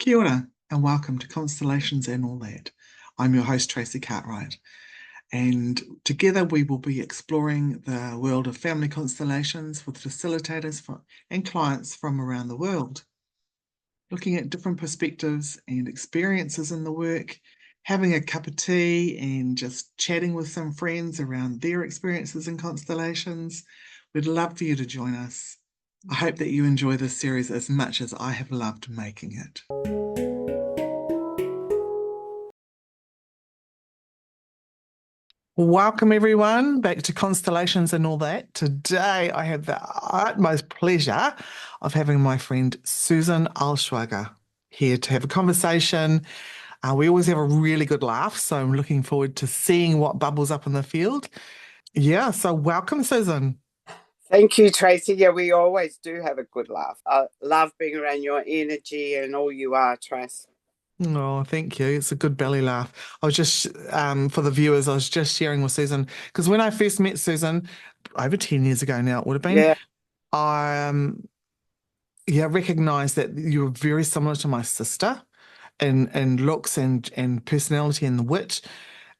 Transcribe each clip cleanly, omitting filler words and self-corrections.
Kia ora, and welcome to Constellations and All That. I'm your host, Tracy Cartwright, and together we will be exploring the world of family constellations with facilitators and clients from around the world, looking at different perspectives and experiences in the work, having a cup of tea and just chatting with some friends around their experiences in constellations. We'd love for you to join us. I hope that you enjoy this series as much as I have loved making it. Welcome everyone back to Constellations and All That. Today I have the utmost pleasure of having my friend Susan Altschwager here to have a conversation. We always have a really good laugh, so I'm looking forward to seeing what bubbles up in the field. Yeah, so welcome, Susan. Thank you, Tracy. Yeah, we always do have a good laugh. I love being around your energy and all you are, Trace. Oh, thank you. It's a good belly laugh. I was just, for the viewers, I was just sharing with Susan, because when I first met Susan, over 10 years ago now, it would have been, Yeah. I recognized that you were very similar to my sister in looks and personality and the wit.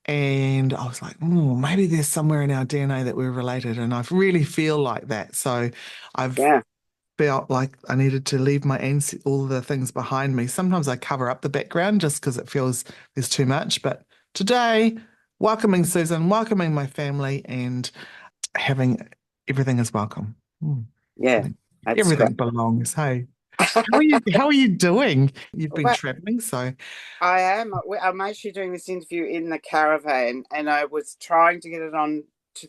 And I was like, oh, maybe there's somewhere in our DNA that we're related. And I really feel like that. So I've Yeah. felt like I needed to leave all the things behind me. Sometimes I cover up the background just because it feels there's too much. But today, welcoming Susan, welcoming my family, and having everything is welcome. Yeah, that's Everything great. belongs. Hey, how are you doing? You've been Well, traveling, so I am. I'm actually doing this interview in the caravan, and I was trying to get it on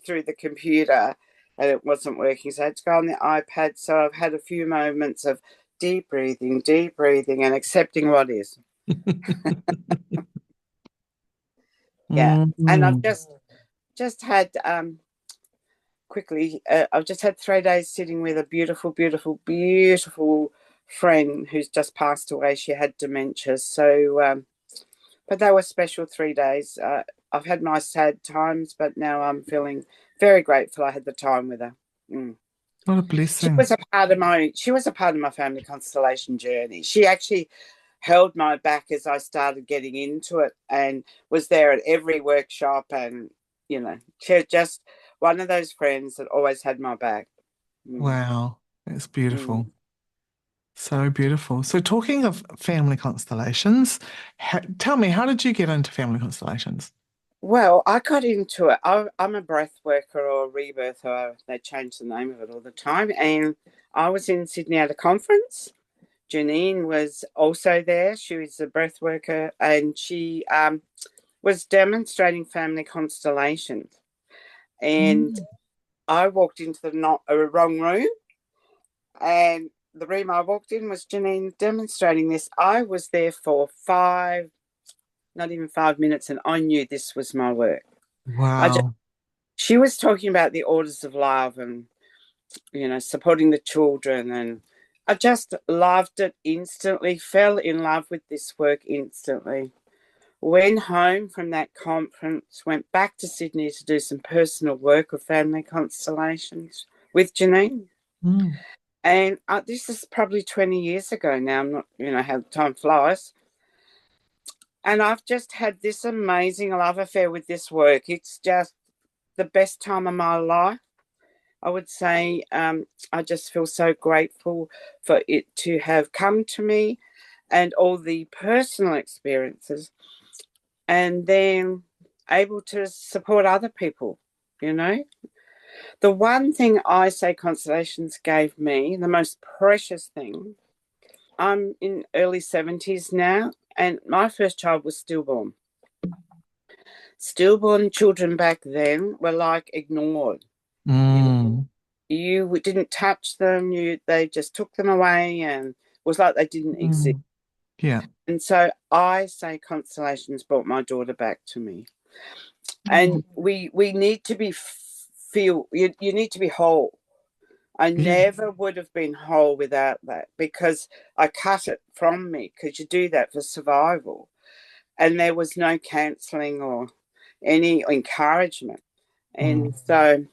through the computer, and it wasn't working. So I had to go on the iPad. So I've had a few moments of deep breathing, and accepting what is. Yeah, and I've Mm. just had quickly. I've just had 3 days sitting with a beautiful, beautiful, beautiful friend who's just passed away. She had dementia, so but they were special 3 days. I've had my sad times, but now I'm feeling very grateful I had the time with her. What a She blessing. was a part of my family constellation journey. She actually held my back as I started getting into it and was there at every workshop, and she was just one of those friends that always had my back. Wow, it's Mm. beautiful. So beautiful. So talking of family constellations, tell me, how did you get into family constellations? Well, I got into it. I'm a breath worker or rebirther. They change the name of it all the time. And I was in Sydney at a conference. Janine was also there. She was a breath worker, and she was demonstrating family constellations. And Mm. I walked into the wrong room, and the room I walked in was Janine demonstrating this. I was there for not even 5 minutes, and I knew this was my work. Wow. She was talking about the orders of love and, supporting the children. And I just loved it instantly, fell in love with this work instantly. Went home from that conference, went back to Sydney to do some personal work of family constellations with Janine. Mm. And this is probably 20 years ago now. I'm not, how time flies. And I've just had this amazing love affair with this work. It's just the best time of my life. I would say I just feel so grateful for it to have come to me and all the personal experiences, and then able to support other people, you know. The one thing I say Constellations gave me, the most precious thing, I'm in early 70s now, and my first child was stillborn. Stillborn children back then were like ignored. Mm. You didn't touch them. They just took them away, and it was like they didn't exist. Mm. Yeah. And so I say Constellations brought my daughter back to me. Mm. And we need to you need to be whole. I Yeah. never would have been whole without that, because I cut it from me, because you do that for survival. And there was no counselling or any encouragement. Mm. And so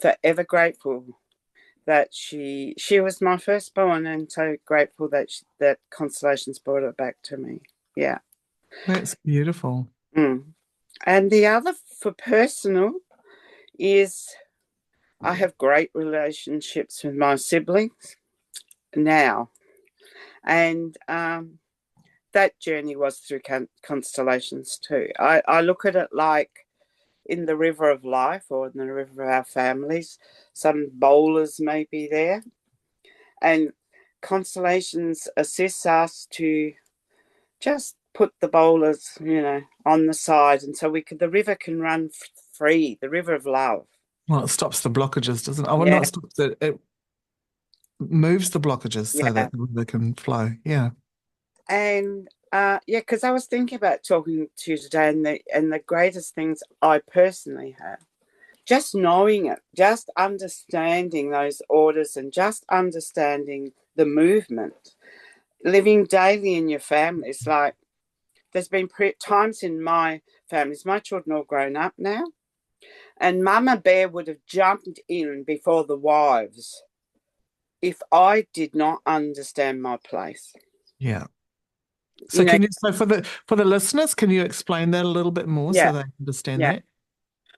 forever grateful that she was my firstborn, and so grateful that that Constellations brought it back to me. Yeah. That's beautiful. Mm. And the other for personal is I have great relationships with my siblings now, and that journey was through constellations too. I look at it like in the river of life or in the river of our families, some boulders may be there, and constellations assist us to just put the boulders, on the side, and so the river can run free, the river of love. Well, it stops the blockages, doesn't it? Oh, well, Yeah, not stops it. It moves the blockages so yeah. that the river can flow. Yeah. And yeah, because I was thinking about talking to you today, and the greatest things I personally have, just knowing it, just understanding those orders, and just understanding the movement, living daily in your family. It's like there's been times in my families, my children all grown up now, and Mama Bear would have jumped in before the wives if I did not understand my place. Yeah. So You know, so for the listeners, can you explain that a little bit more so yeah, they understand yeah. that?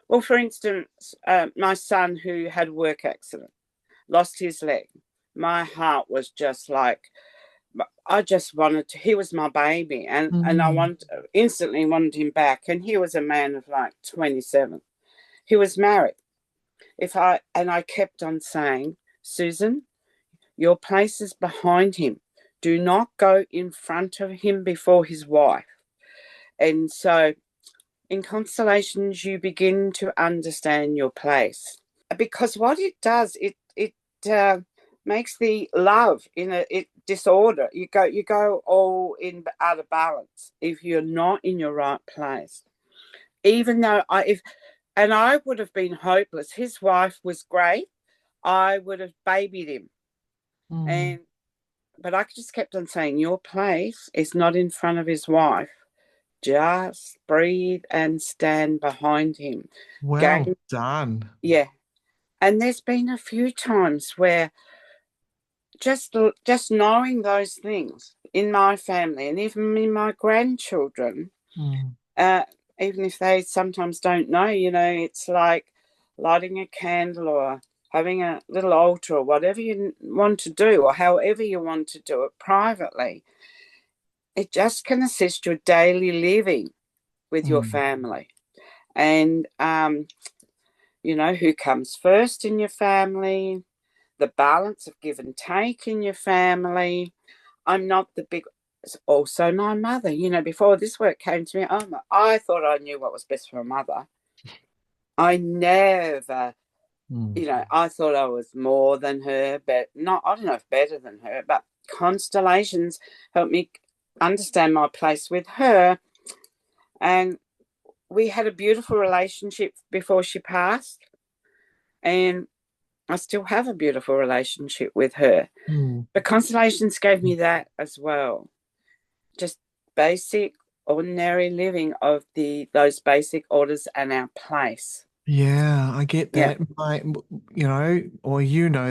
Well, for instance, my son who had a work accident, lost his leg. My heart was just like, I just wanted to, he was my baby, and I Mm. instantly wanted him back. And he was a man of like 27. He was married. And I kept on saying, Susan, your place is behind him. Do not go in front of him before his wife. And so in constellations, you begin to understand your place, because what it does, it makes the love in a disorder. You go all in out of balance if you're not in your right place. Even though I would have been hopeless. His wife was great. I would have babied him, Mm. and but I just kept on saying, your place is not in front of his wife. Just breathe and stand behind him. Well Gain, done. yeah. And there's been a few times where just knowing those things in my family and even in my grandchildren, Mm. uh, even if they sometimes don't know, it's like lighting a candle or having a little altar or whatever you want to do, or however you want to do it privately. It just can assist your daily living with your Mm. family. And who comes first in your family, the balance of give and take in your family. I'm not the big, also my mother, before this work came to me, I thought I knew what was best for a mother. I never, Mm. I thought I was more than her, but not, I don't know if better than her, but constellations helped me understand my place with her. And we had a beautiful relationship before she passed. And I still have a beautiful relationship with her. Mm. But constellations gave me that as well. Just basic, ordinary living of those basic orders and our place. Yeah, I get Yeah. that. Or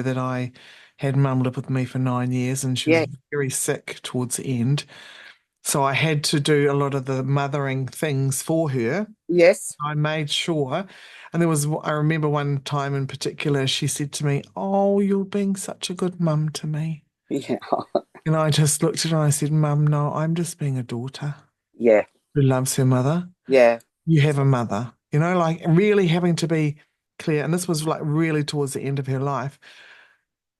that I had mum live with me for 9 years and she was Yeah. very sick towards the end. So I had to do a lot of the mothering things for her. Yes. I made sure. And I remember one time in particular, she said to me, "Oh, you're being such a good mum to me." Yeah. And I just looked at her and I said, "Mum, no, I'm just being a daughter Yeah. who loves her mother. Yeah. You have a mother." Like really having to be clear. And this was like really towards the end of her life.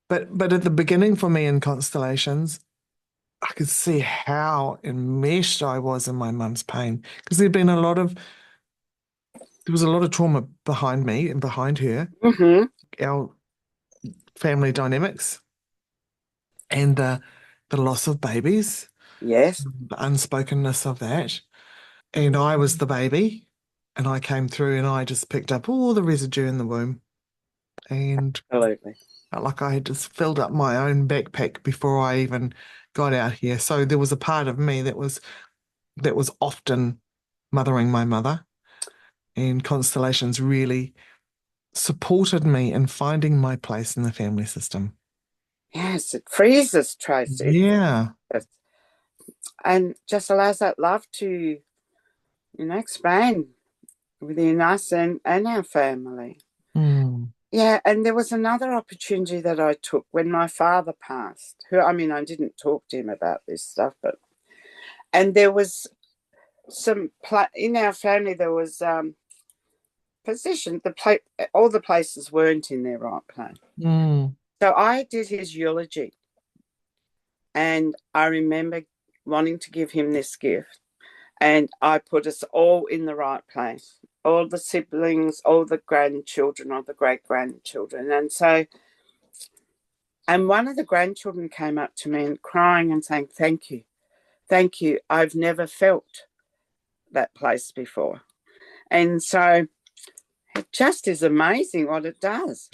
But at the beginning for me in constellations, I could see how enmeshed I was in my mum's pain because there was a lot of trauma behind me and behind her, Mm-hmm. our family dynamics and the loss of babies, Yes. the unspokenness of that. And I was the baby and I came through and I just picked up all the residue in the womb and Absolutely. felt like I had just filled up my own backpack before I even got out here. So there was a part of me that was often mothering my mother, and constellations really supported me in finding my place in the family system. Yes, it frees us, Tracy. Yeah. And just allows that love to, expand within us and our family. Mm. Yeah, and there was another opportunity that I took when my father passed. Who, I mean, I didn't talk to him about this stuff, but and there was in our family. There was position. All the places weren't in their right place. Mm. So I did his eulogy, and I remember wanting to give him this gift, and I put us all in the right place. All the siblings, all the grandchildren, all the great grandchildren, and one of the grandchildren came up to me and crying and saying, "Thank you. Thank you. I've never felt that place before." And so it just is amazing what it does.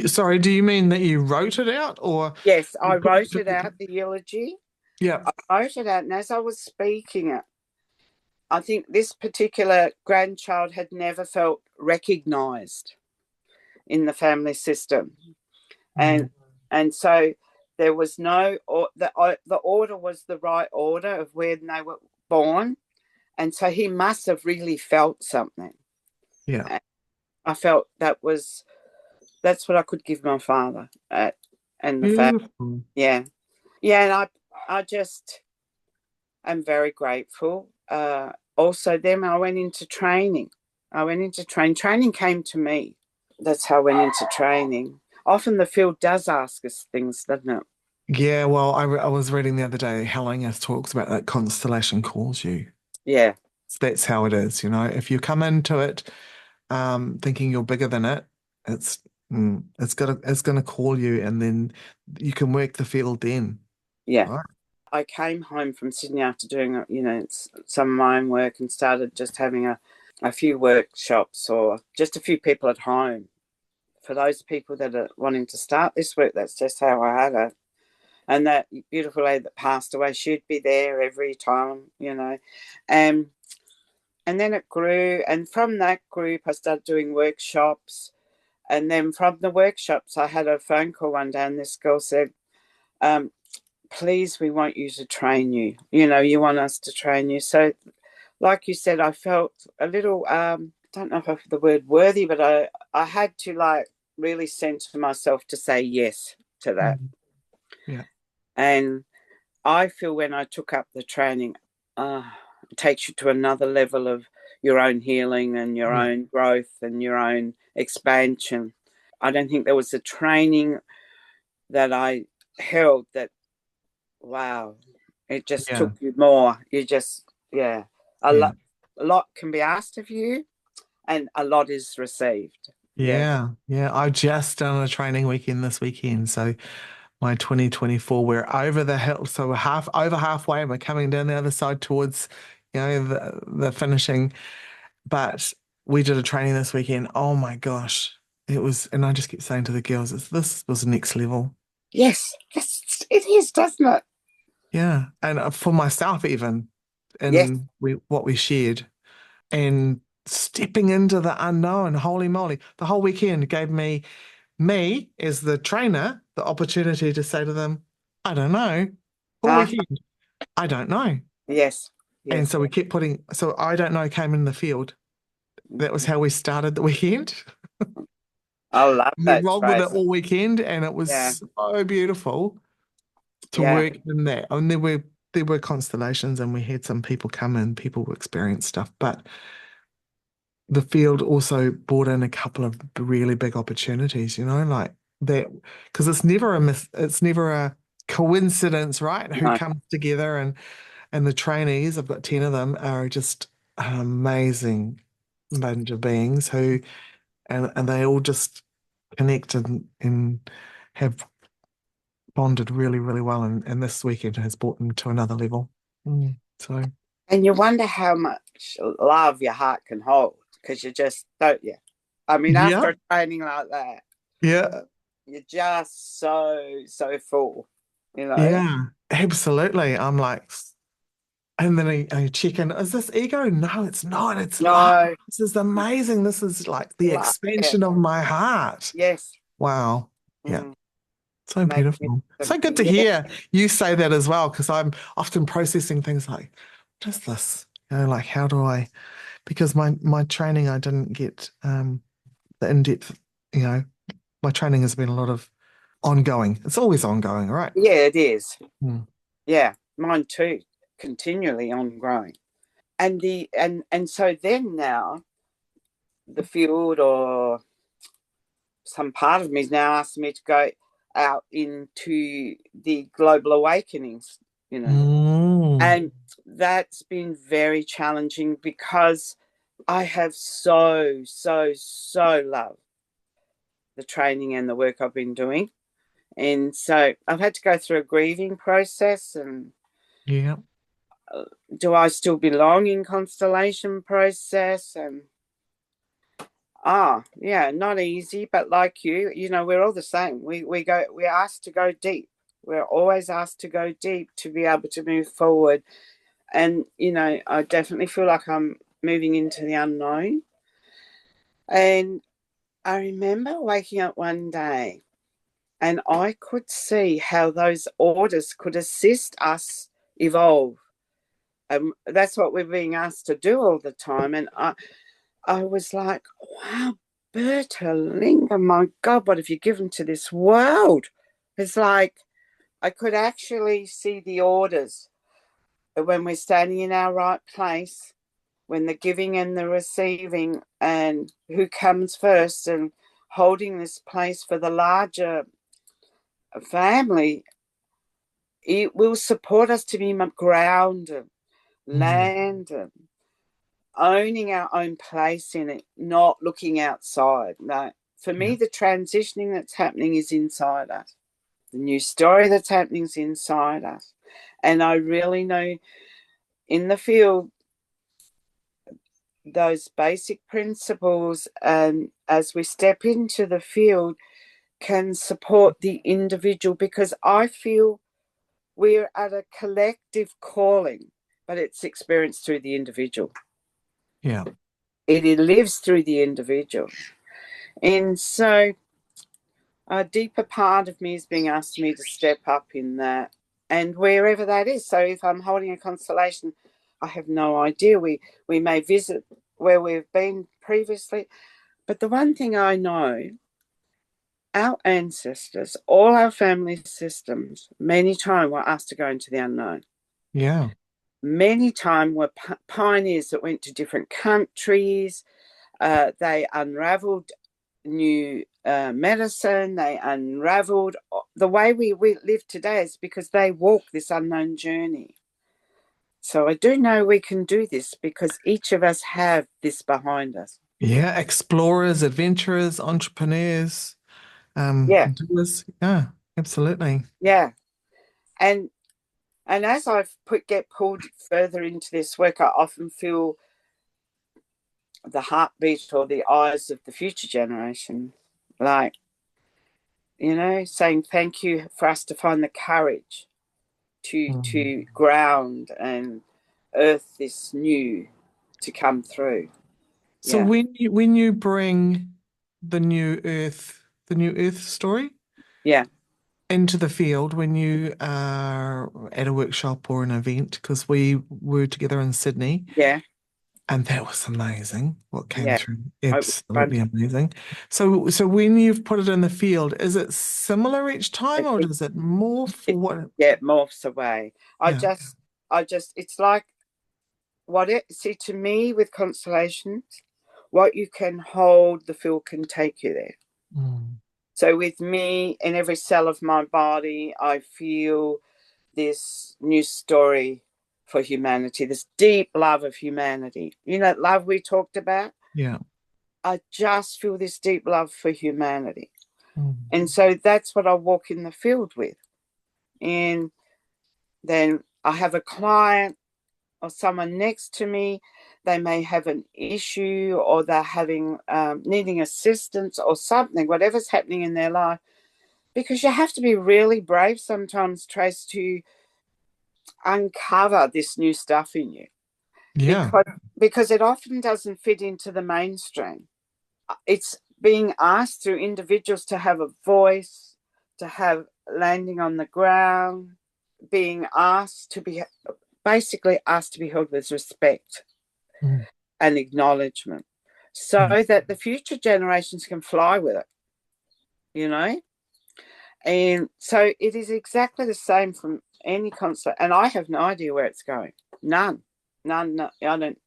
Sorry, do you mean that you wrote it out or Yes, you I put it wrote to it out, the eulogy. yeah. I wrote it out, and as I was speaking it, I think this particular grandchild had never felt recognised in the family system. Mm. And so there was no, or the order was the right order of when they were born. And so he must have really felt something. Yeah. And I felt that's what I could give my father and the family. Beautiful. Yeah. Yeah. And I just am very grateful. Also, then I went into training. I went into training. Training came to me. That's how I went into training. Often the field does ask us things, doesn't it? Yeah, well, I was reading the other day, Hellingham talks about that constellation calls you. Yeah. That's how it is, you know. If you come into it thinking you're bigger than it, it's it's gonna call you and then you can work the field then, Yeah. right? I came home from Sydney after doing, some of my own work and started just having a few workshops or just a few people at home. For those people that are wanting to start this work, that's just how I had it. And that beautiful lady that passed away, she'd be there every time. And and then it grew. And from that group, I started doing workshops. And then from the workshops, I had a phone call one day, and this girl said, um, please, we want you to train you. You want us to train you. So, like you said, I felt a little, don't know if I have the word worthy, but I had to like really center myself to say yes to that. Mm. Yeah, And I feel when I took up the training, it takes you to another level of your own healing and your yeah, own growth and your own expansion. I don't think there was a training that I held that, wow, it just yeah, took you more. You just, yeah, a yeah. lot, a lot can be asked of you, and a lot is received. Yeah, Yeah, yeah. I just done a training weekend this weekend. So my 2024, we're over the hill. So we're over halfway and we're coming down the other side towards, the finishing. But we did a training this weekend. Oh my gosh. It was, and I just keep saying to the girls, this was next level. yes, yes, it is, doesn't it? Yeah. And for myself, even Yes, in what we shared and stepping into the unknown, holy moly, the whole weekend gave me as the trainer the opportunity to say to them, I don't know. All uh, weekend, I don't know. yes, And yes. so we kept so I don't know came in the field. That was how we started the weekend. I love We that, rolled with it Trace. all weekend, and it Yeah, was so beautiful to yeah. work in that. And there were constellations, and we had some people come in, people experience stuff, but the field also brought in a couple of really big opportunities, like that, because it's never a coincidence, right? Who No. comes together and the trainees, I've got 10 of them, are just an amazing bunch of beings who and they all just connect and have bonded really, really well. And this weekend has brought them to another level. So And you wonder how much love your heart can hold because you just, don't you? I mean, after yeah, a training like that, yeah, you're just so, so full. yeah, absolutely. I'm like, And then I check in, is this ego? No, it's not. It's love. No, This is amazing. This is like the love, yeah, expansion of my heart. yes. Wow. Yeah. Mm, So beautiful. magnificent. So good to Yeah, hear you say that as well, because I'm often processing things like, what is this? Like how do I, because my training, I didn't get the in-depth, you know, my training has been a lot of ongoing. It's always ongoing, right? yeah, it is. Mm. Yeah, mine too, continually on growing. And so then now the field or some part of me is now asking me to go out into the global awakenings, you know. Mm. And that's been very challenging because I have so loved the training and the work I've been doing. And so I've had to go through a grieving process and Yeah. do I still belong in constellation process? And yeah, not easy, but like you know, we're all the same. We're asked to go deep. We're always asked to go deep to be able to move forward. And you know, I definitely feel like I'm moving into the unknown. And I remember waking up one day and I could see how those orders could assist us evolve. And that's what we're being asked to do all the time. And I was like, wow, Bertalinga, my God, what have you given to this world? It's like I could actually see the orders when we're standing in our right place, when the giving and the receiving, and who comes first, and holding this place for the larger family. It will support us to be grounded, Mm. landed, owning our own place in it, not looking outside. No, for Yeah. me, the transitioning that's happening is inside us. The new story that's happening is inside us. And I really know in the field, those basic principles, and as we step into the field, can support the individual because I feel we're at a collective calling, but it's experienced through the individual. Yeah. It lives through the individual. And so a deeper part of me is being asked me to step up in that and wherever that is. So if I'm holding a constellation, I have no idea. We may visit where we've been previously, but the one thing I know, our ancestors, all our family systems, many times were asked to go into the unknown. Yeah. Many times were pioneers that went to different countries. They unraveled new medicine. They unraveled the way we live today is because they walk this unknown journey. So I do know we can do this because each of us have this behind us. Yeah. Explorers, adventurers, entrepreneurs, Yeah, doers. Yeah, absolutely. yeah. And as get pulled further into this work, I often feel the heartbeat or the eyes of the future generation, like, you know, saying thank you for us to find the courage Mm. to ground and earth this new to come through. So Yeah, when you bring the new earth story yeah, into the field, when you are at a workshop or an event, because we were together in Sydney, yeah, and that was amazing. What came yeah. through, It was fun. absolutely amazing. So when you've put it in the field, is it similar each time, or does it morph, or It, what? yeah, it morphs away. Yeah. It's like see, to me with constellations, what you can hold, the field can take you there. Mm. So with me, in every cell of my body, I feel this new story for humanity, this deep love of humanity. You know, love we talked about. Yeah. I just feel this deep love for humanity. Mm. And so that's what I walk in the field with. And then I have a client or someone next to me. They may have an issue or they're having needing assistance or something, whatever's happening in their life. Because you have to be really brave sometimes, Trace, to uncover this new stuff in you. Yeah. Because it often doesn't fit into the mainstream. It's being asked through individuals to have a voice, to have landing on the ground, being asked to be basically asked to be held with respect and acknowledgement, so that the future generations can fly with it, you know. And so it is exactly the same from any concert, and I have no idea where it's going. None. I don't.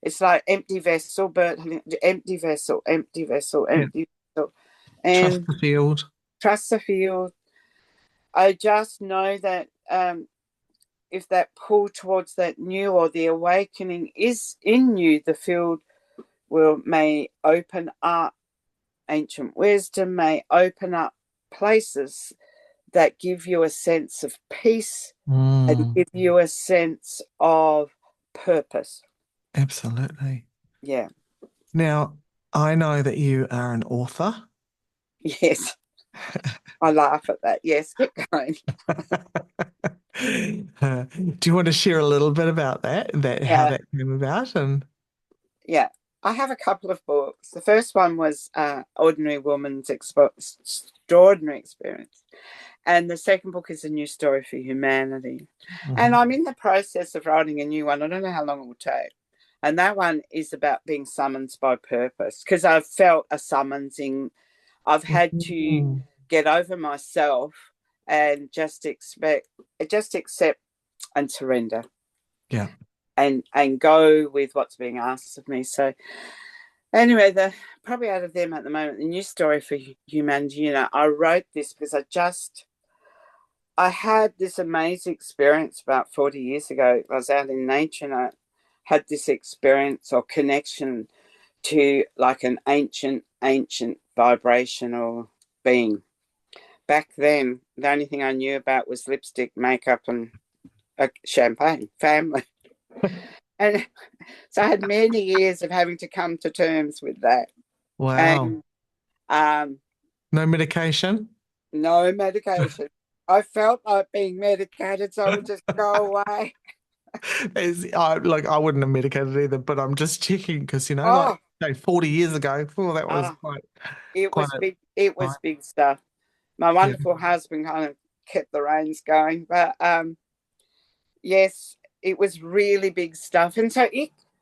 It's like empty vessel, but empty vessel, empty vessel, empty vessel. Trust And the field. trust the field. I just know that if that pull towards that new or the awakening is in you, the field may open up ancient wisdom, may open up places that give you a sense of peace and give you a sense of purpose. Absolutely. Yeah. Now, I know that you are an author. Yes. I laugh at that. Yes, keep going. Do you want to share a little bit about that how Yeah. that came about? And Yeah. I have a couple of books. The first one was Ordinary Woman's Extraordinary Experience. And the second book is A New Story for Humanity. And I'm in the process of writing a new one. I don't know how long it will take. And that one is about being summoned by purpose, because I've felt a summonsing. I've had to get over myself and just accept and surrender. Yeah. And go with what's being asked of me. So anyway, probably out of them at the moment, the New Story for Humanity, you know, I wrote this because I had this amazing experience about 40 years ago. I was out in nature and I had this experience or connection to like an ancient vibrational being. Back then, the only thing I knew about was lipstick, makeup, and champagne, family. And so I had many years of having to come to terms with that. Wow. And No medication? no medication. I felt like being medicated, so I would just go away. I wouldn't have medicated either, but I'm just checking because, you know, Oh, say 40 years ago, that was it quite was a big. It time. was big stuff. My Yeah. wonderful husband kind of kept the reins going, but yes, it was really big stuff. And so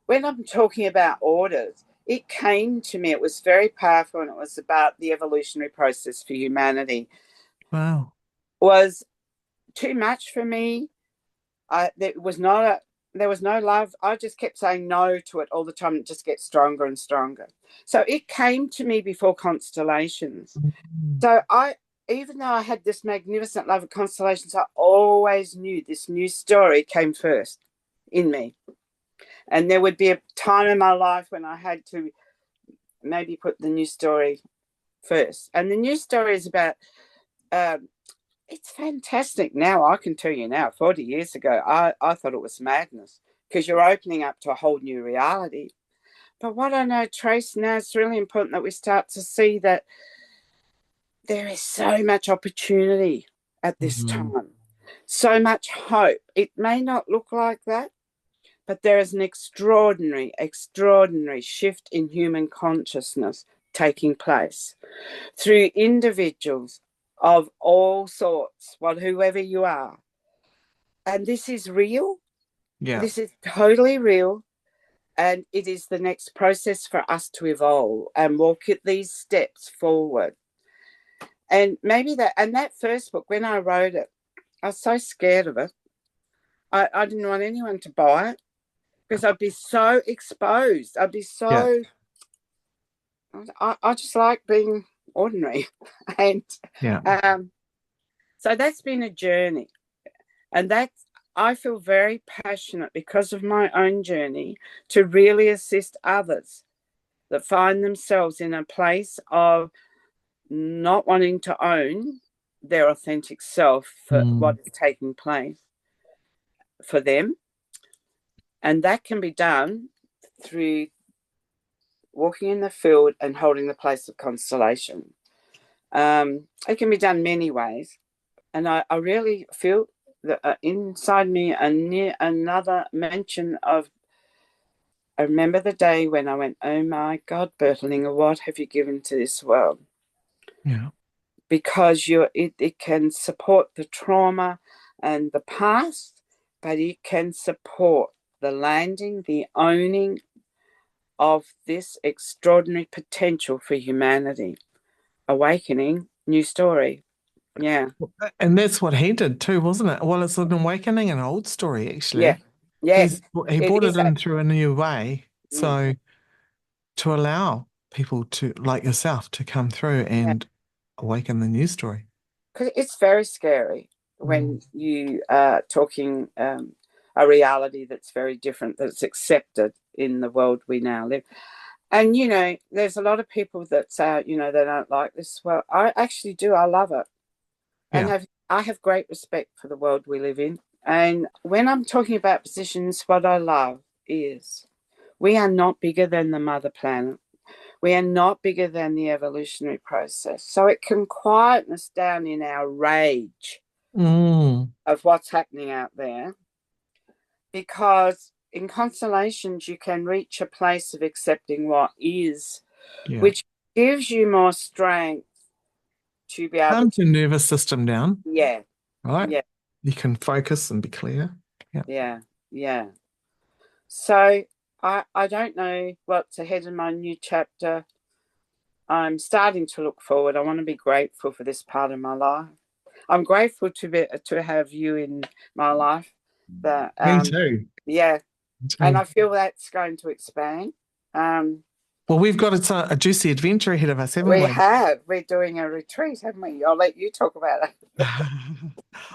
when I'm talking about orders, it came to me. It was very powerful, and it was about the evolutionary process for humanity. Wow. It was too much for me. There was no love. I just kept saying no to it all the time. It just gets stronger and stronger. So it came to me before constellations. So even though I had this magnificent love of constellations, I always knew this new story came first in me. And there would be a time in my life when I had to maybe put the new story first. And the new story is about, it's fantastic now. I can tell you now, 40 years ago, I thought it was madness because you're opening up to a whole new reality. But what I know, Trace, now it's really important that we start to see that there is so much opportunity at this time, so much hope. It may not look like that, but there is an extraordinary shift in human consciousness taking place through individuals of all sorts, whoever you are. And this is real. Yeah. This is totally real. And it is the next process for us to evolve and walk at these steps forward. And maybe that first book, when I wrote it, I was so scared of it. I didn't want anyone to buy it because I'd be so exposed. I'd be so, I just like being ordinary. And so that's been a journey. And I feel very passionate because of my own journey to really assist others that find themselves in a place of not wanting to own their authentic self for what is taking place for them. And that can be done through walking in the field and holding the place of constellation. It can be done many ways. And I really feel inside me another mention of. I remember the day when I went, oh my God, Bertlinger, what have you given to this world? Yeah. Because it can support the trauma and the past, but it can support the landing, the owning of this extraordinary potential for humanity. Awakening, new story. Yeah. And that's what he did too, wasn't it? Well, it's an awakening, an old story, Yeah. actually. Yeah. He It brought it is. in through a new way. Mm, So to allow people to, like yourself, to come through yeah. and awaken the new story. Because it's very scary Mm. when you are talking a reality that's very different, that's accepted in the world we now live. And, there's a lot of people that say, they don't like this. Well, I actually do. I love it. And Yeah. I have great respect for the world we live in. And when I'm talking about positions, what I love is we are not bigger than the mother planet. We are not bigger than the evolutionary process. So it can quieten us down in our rage Mm. of what's happening out there. Because in constellations, you can reach a place of accepting what is, Yeah. which gives you more strength to be able Calms to, your nervous system down, yeah, right? yeah, You can focus and be clear. Yeah. yeah, yeah. So I don't know what's ahead in my new chapter. I'm starting to look forward. I want to be grateful for this part of my life. I'm grateful to have you in my life. That Me too. yeah, Me and too. I feel that's going to expand. Um, Well, we've got a juicy adventure ahead of us, haven't we we? have. We're doing a retreat, haven't we? I'll let you talk about it.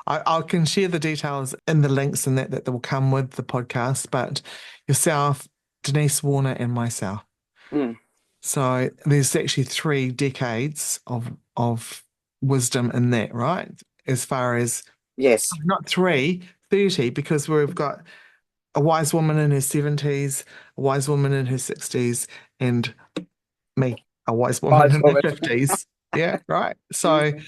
I can share the details in the links and that will come with the podcast, but yourself, Denise Warner, and myself. Mm, So there's actually 3 decades of wisdom in that, right? As far as yes, not 30, because we've got a wise woman in her 70s, a wise woman in her 60s, and me, a wise woman wise in her woman. 50s. Yeah, right. So, Mm,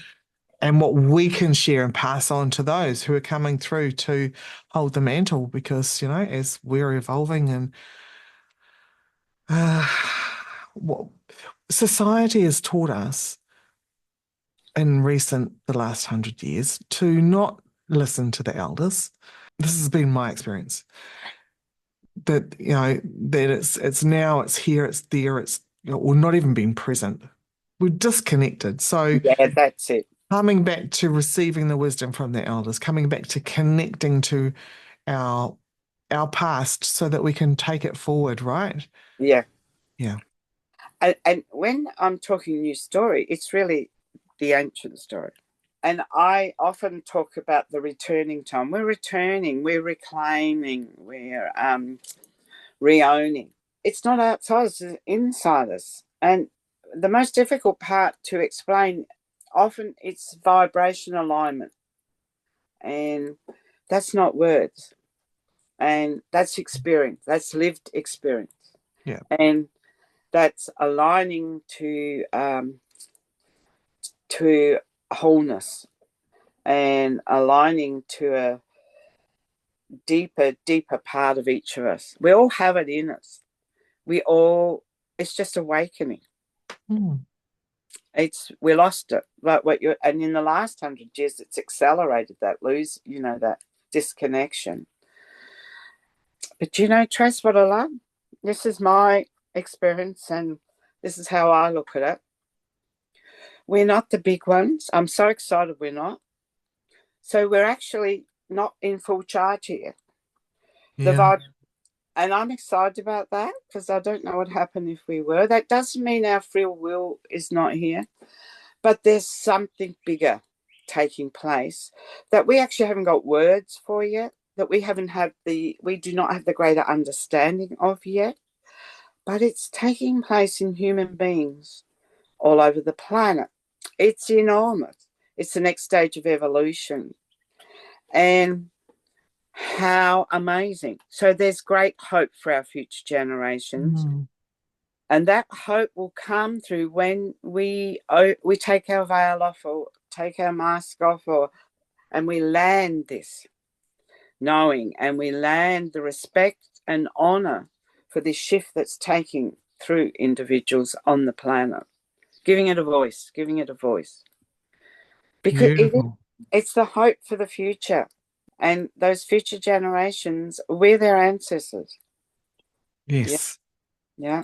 and what we can share and pass on to those who are coming through to hold the mantle, because, as we're evolving and uh, what society has taught us in the last 100 years to not listen to the elders. This has been my experience. That it's now, it's here, it's there, it's or not even being present. We're disconnected. So yeah, that's it. coming back to receiving the wisdom from the elders, coming back to connecting to our our past so that we can take it forward, right? Yeah. Yeah. And when I'm talking new story, it's really the ancient story. And I often talk about the returning time. We're returning, we're reclaiming, we're re-owning. It's not outside us, it's inside us. And the most difficult part to explain, often it's vibration alignment. And that's not words. And that's experience. That's lived experience. Yeah. And that's aligning to wholeness and aligning to a deeper part of each of us. We all have it in us. It's just awakening. Mm. We lost it. But and in the last 100 years, it's accelerated that that disconnection. But Trace, what I love, this is my experience and this is how I look at it. We're not the big ones. I'm so excited we're not. So we're actually not in full charge here. The Yeah. vibe, and I'm excited about that because I don't know what happened if we were. That doesn't mean our free will is not here, but there's something bigger taking place that we actually haven't got words for yet, that we do not have the greater understanding of yet, but it's taking place in human beings all over the planet. It's enormous. It's the next stage of evolution. And how amazing. So there's great hope for our future generations. Mm. And that hope will come through when we take our veil off or take our mask off or And we land this knowing, and we land the respect and honor for this shift that's taking through individuals on the planet, giving it a voice, giving it a voice. Because Beautiful. it's the hope for the future. And those future generations, we're their ancestors. Yeah. Yes. Yeah.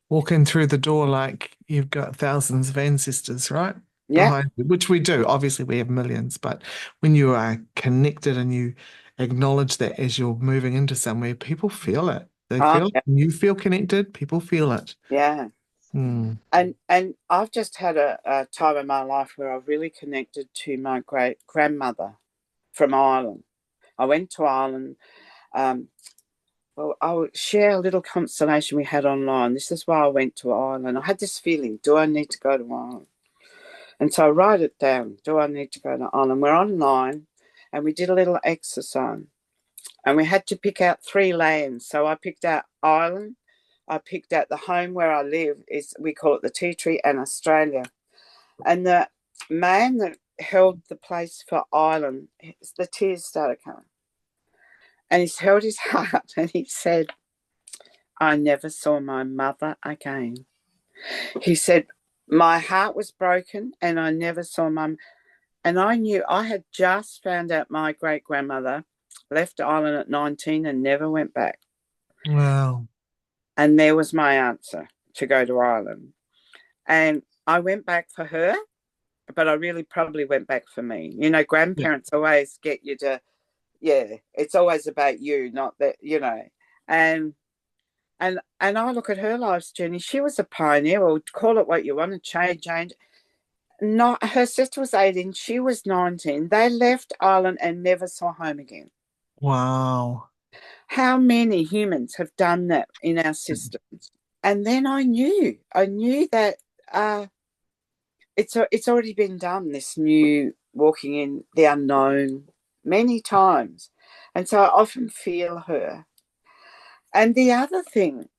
Walking through the door like you've got thousands of ancestors, right? Yeah. Behind you, which we do. Obviously, we have millions, but when you are connected and you acknowledge that as you're moving into somewhere, people feel it. They Oh, feel it. yeah. You feel connected, people feel it. Yeah. Hmm. And I've just had a time in my life where I've really connected to my great grandmother from Ireland. I went to Ireland. Well, I'll share a little constellation we had online. This is why I went to Ireland. I had this feeling, do I need to go to Ireland? And so I write it down. Do I need to go to Ireland? We're online and we did a little exercise. And we had to pick out 3 lands. So I picked out Ireland. I picked out the home where I live, is we call it the tea tree, and Australia. And the man that held the place for Ireland, the tears started coming. And he's held his heart and he said, I never saw my mother again. He said, my heart was broken and I never saw mum. And I knew I had just found out my great grandmother left Ireland at 19 and never went back. Wow. And there was my answer, to go to Ireland. And I went back for her, but I really probably went back for me. You know, Yeah. grandparents always get you to, yeah, it's always about you, not that, you know. And I look at her life's journey. She was a pioneer, or call it what you want to change. Not her sister was 18, she was 19. They left Ireland and never saw home again. Wow. How many humans have done that in our systems? And then I knew that it's already been done. This new walking in the unknown many times, and so I often feel her. And the other thing,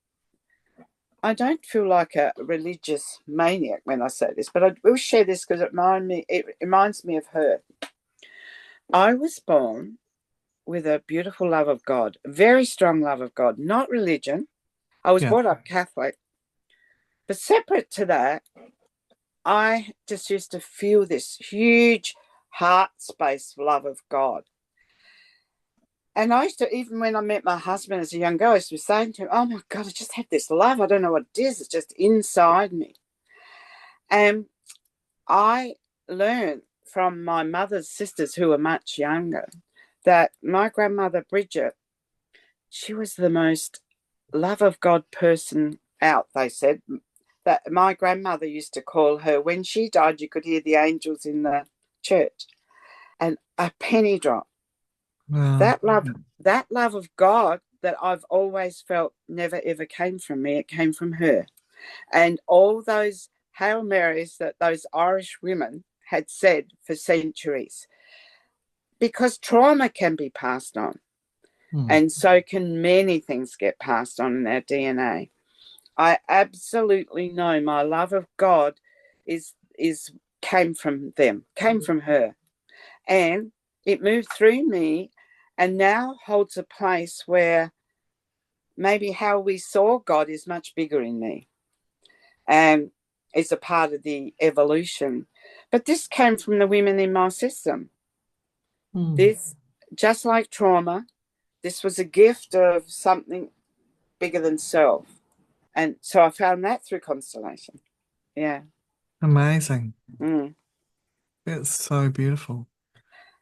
I don't feel like a religious maniac when I say this, but I will share this because it reminds me of her. I was born with a beautiful love of God, a very strong love of God, not religion. I was Yeah. brought up Catholic, but separate to that, I just used to feel this huge heart space love of God. And I used to, even when I met my husband as a young girl, I used to be saying to him, oh my God, I just have this love. I don't know what it is. It's just inside me. And I learned from my mother's sisters who were much younger that my grandmother Bridget, she was the most love of God person out, they said. That my grandmother used to call her, when she died, you could hear the angels in the church. And a penny drop. Wow. That love of God that I've always felt never ever came from me. It came from her. And all those Hail Marys that those Irish women had said for centuries. Because trauma can be passed on. Hmm. And so can many things get passed on in our DNA. I absolutely know my love of God is came from them, came from her. And it moved through me and now holds a place where maybe how we saw God is much bigger in me. And it's a part of the evolution. But this came from the women in my system. Hmm. This, just like trauma, this was a gift of something bigger than self. And so I found that through constellation. Yeah. Amazing. Mm. It's so beautiful.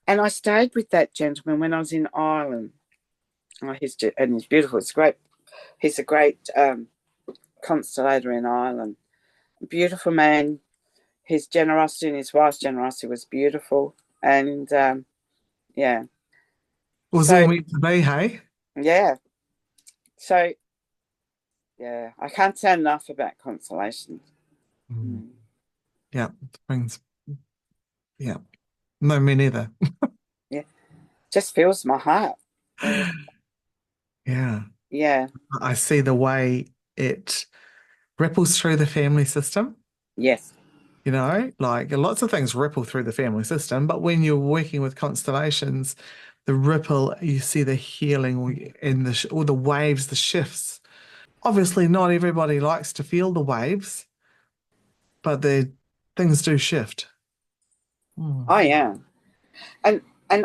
And I stayed with that gentleman when I was in Ireland. Oh, he's beautiful. It's great. He's a great constellator in Ireland. Beautiful man. His generosity and his wife's generosity was beautiful. And yeah. It was So, all meant to be, hey? yeah. So, yeah. I can't say enough about constellations. Mm. Mm. Yeah. It brings, yeah. No, me neither. Yeah. Just fills my heart. Uh, Yeah. yeah. I see the way it ripples through the family system. Yes. like lots of things ripple through the family system, but when you're working with constellations, the ripple, you see the healing in or the waves, the shifts. Obviously, not everybody likes to feel the waves, but the things do shift. Mm. Oh yeah, and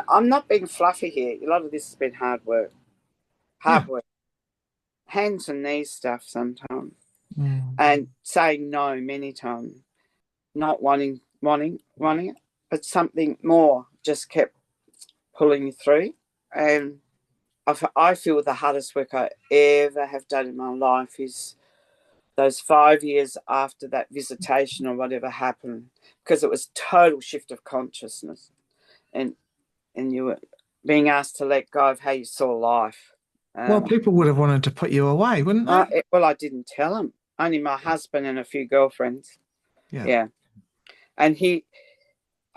I'm not being fluffy here. A lot of this has been Yeah. hard work, hands and knees stuff sometimes, Mm. and saying no many times, not wanting it, but something more just kept pulling you through. And I feel the hardest work I ever have done in my life is those 5 years after that visitation or whatever happened, because it was total shift of consciousness, and you were being asked to let go of how you saw life. Well, Um, people would have wanted to put you away, wouldn't they? well, I didn't tell him. Only my husband and a few girlfriends. Yeah. Yeah, and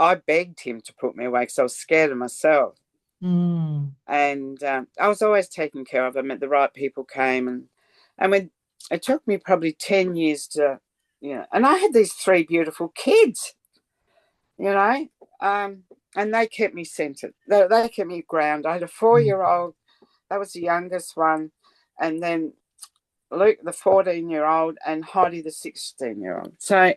I begged him to put me away because I was scared of myself. Mm. And I was always taken care of. I mean, the right people came, and when it took me probably 10 years to, and I had these three beautiful kids, you know, and they kept me centered. They kept me grounded. I had a 4-year-old. That was the youngest one, and then Luke, the 14-year-old, and Heidi, the 16-year-old. So,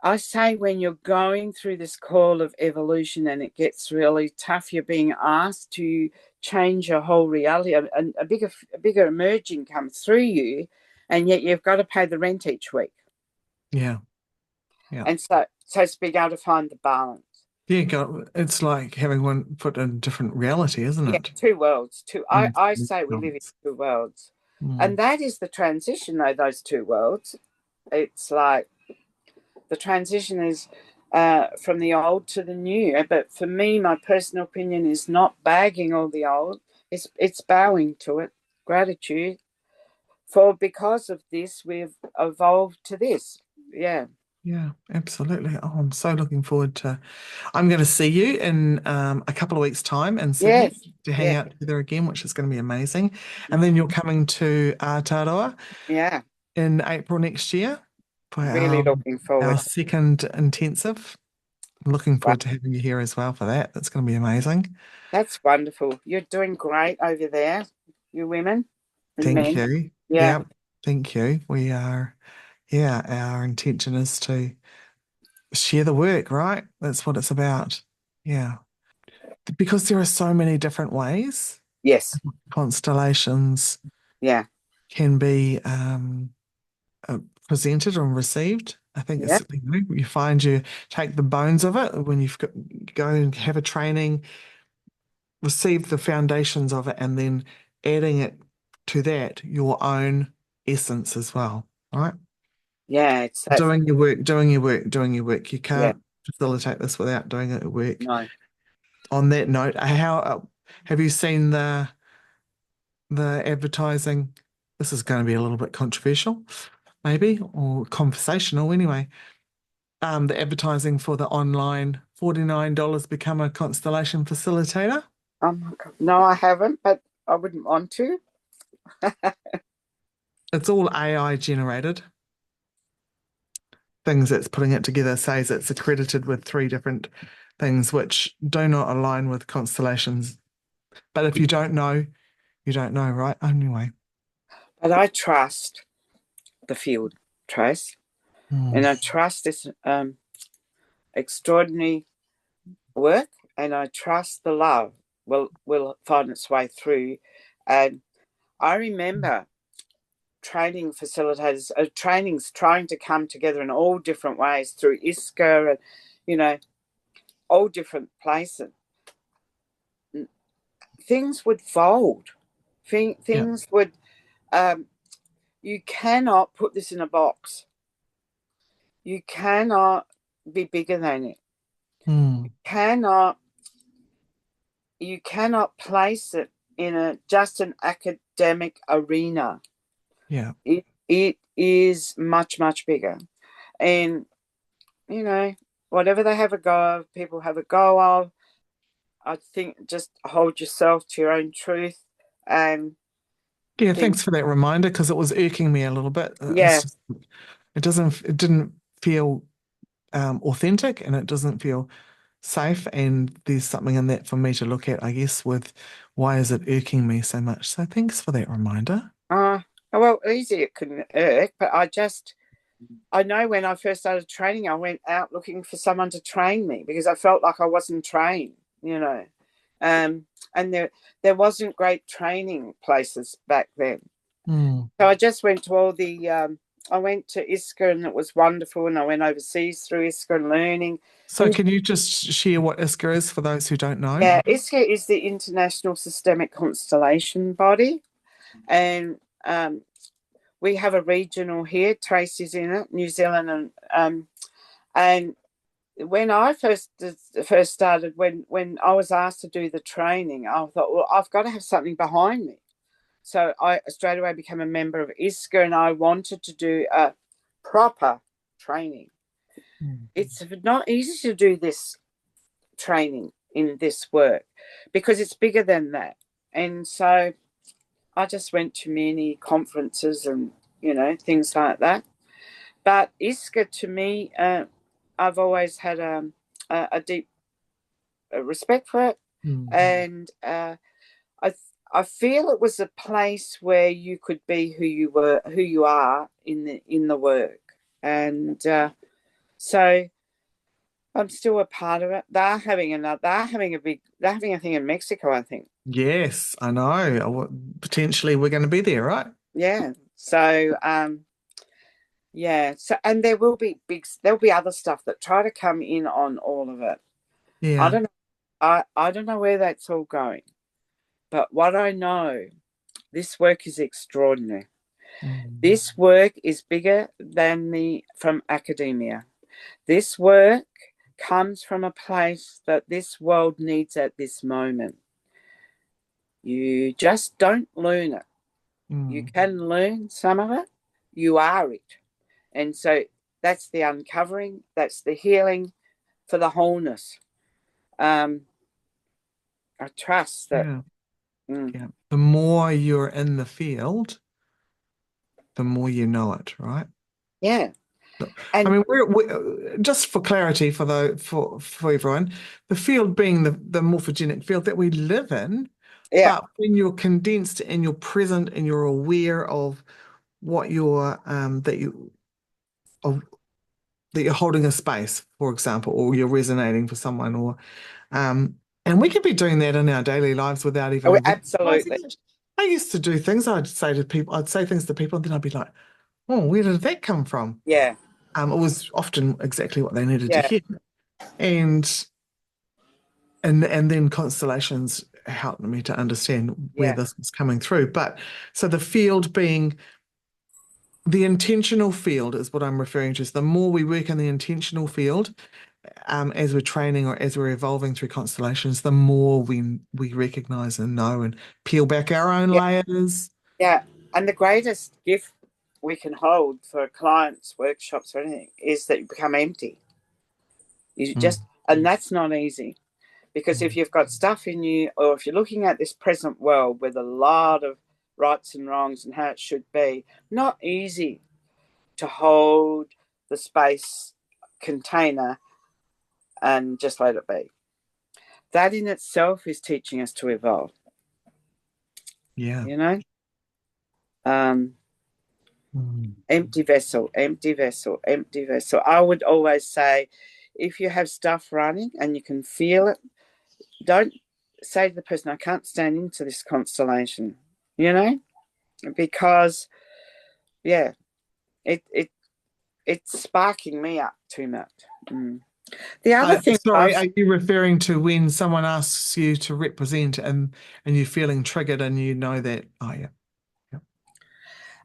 I say when you're going through this call of evolution and it gets really tough, you're being asked to change your whole reality. A bigger emerging comes through you, and yet you've got to pay the rent each week. Yeah. Yeah. And so it's being able to find the balance. Yeah, it's like having one put in a different reality, isn't Yeah, it? two worlds. Two. I, Mm. I say we live in two worlds. Mm. And that is the transition, though, those two worlds. It's like the transition is from the old to the new. But for me, my personal opinion is not bagging all the old. It's bowing to it, gratitude for because of this we've evolved to this. Yeah. Yeah, absolutely. Oh, I'm so looking forward to. I'm going to see you in a couple of weeks' time in Sydney Yes. to hang Yeah. out together again, which is going to be amazing. And then you're coming to Aotearoa Yeah. in April next year for Really looking our forward. second intensive. Looking Wow. forward to having you here as well for that. That's going to be amazing. That's wonderful. You're doing great over there, you women and Thank men. you. Yeah. Yeah, thank you. We are, yeah, our intention is to share the work, right? That's what it's about. Yeah. Because there are so many different ways Yes. constellations Yeah. can be uh, presented and received. I think Yeah. it's, you find you take the bones of it when go and have a training, receive the foundations of it, and then adding it to that, your own essence as well, right? Yeah. It's that. Doing your work, doing your work, doing your work. You Yeah. can't facilitate this without doing it at work. No. On that note, how have you seen the advertising? This is going to be a little bit controversial, maybe, or conversational anyway. The advertising for the online $49 become a constellation facilitator. Oh my God. No, I haven't, but I wouldn't want to. It's all AI generated. Things that's putting it together says it's accredited with three different things which do not align with constellations. But if you don't know, you don't know, right? Anyway. But I trust the field, Trace, Mm. and I trust this extraordinary work, and I trust the love will find its way through. And I remember training facilitators, trainings trying to come together in all different ways through ISCA and, you know, all different places. Things would fold. Yeah. Things would, um, you cannot put this in a box. You cannot be bigger than it. Mm. Cannot, you cannot place it in just an academic arena. Yeah. It is much, much bigger. And, whatever they have a go of, people have a go of, I think just hold yourself to your own truth and Yeah, think, thanks for that reminder because it was irking me a little bit. yeah, It didn't feel authentic and it doesn't feel safe. And there's something in that for me to look at, I guess, with why is it irking me so much? So thanks for that reminder. Well, easy it can irk, but I know when I first started training, I went out looking for someone to train me because I felt like I wasn't trained, you know. And there wasn't great training places back then. Mm. So I just went to all the I went to ISCA and it was wonderful, and I went overseas through ISCA and learning. So And can you just share what ISCA is for those who don't know? yeah, ISCA is the International Systemic Constellation Body, and we have a regional here. Tracy's in it, New Zealand, and when I first started, when I was asked to do the training, I thought, well, I've got to have something behind me. So I straight away became a member of ISCA, and I wanted to do a proper training. Mm. It's not easy to do this training in this work because it's bigger than that. And so I just went to many conferences and, things like that. But ISCA to me, I've always had a deep respect for it. Mm. And I feel it was a place where you could be who you are in the work. And so I'm still a part of it. They're having a thing in Mexico, I think. Yes, I know. Potentially we're going to be there, right? Yeah. So yeah. So and there'll be other stuff that try to come in on all of it. I Yeah. don't know. I don't know where that's all going. But what I know, this work is extraordinary. Mm. This work is bigger than from academia. This work comes from a place that this world needs at this moment. You just don't learn it. You Mm. can learn some of it. You are it. And so that's the uncovering, that's the healing for the wholeness. I trust that. Yeah. Mm, Yeah. The more you're in the field, the more you know it, right? yeah. I And mean, just for clarity for everyone, the field being the morphogenic field that we live in, yeah, but when you're condensed and you're present and you're aware of what you're of, that you're holding a space, for example, or you're resonating for someone, or and we could be doing that in our daily lives without even realizing absolutely. it. I used to do things. I'd say things to people, and then I'd be like, "Oh, where did that come from?" Yeah, It was often exactly what they needed to yeah, hear. And and then constellations helped me to understand where yeah, this was coming through. But so the field being the intentional field is what I'm referring to. So the more we work in the intentional field, as we're training or as we're evolving through constellations, the more we recognize and know and peel back our own yeah, layers. yeah. And the greatest gift we can hold for clients, workshops, or anything is that you become empty. Mm. And that's not easy because if you've got stuff in you, or if you're looking at this present world with a lot of rights and wrongs and how it should be, not easy to hold the space container and just let it be. That in itself is teaching us to evolve, Yeah. you know? Um, Mm. Empty vessel, empty vessel, empty vessel. I would always say if you have stuff running and you can feel it, don't say to the person, I can't stand into this constellation, because yeah, it's sparking me up too much. Mm. The other thing Sorry, I've are you referring to when someone asks you to represent and you're feeling triggered and you know that, oh yeah, yeah.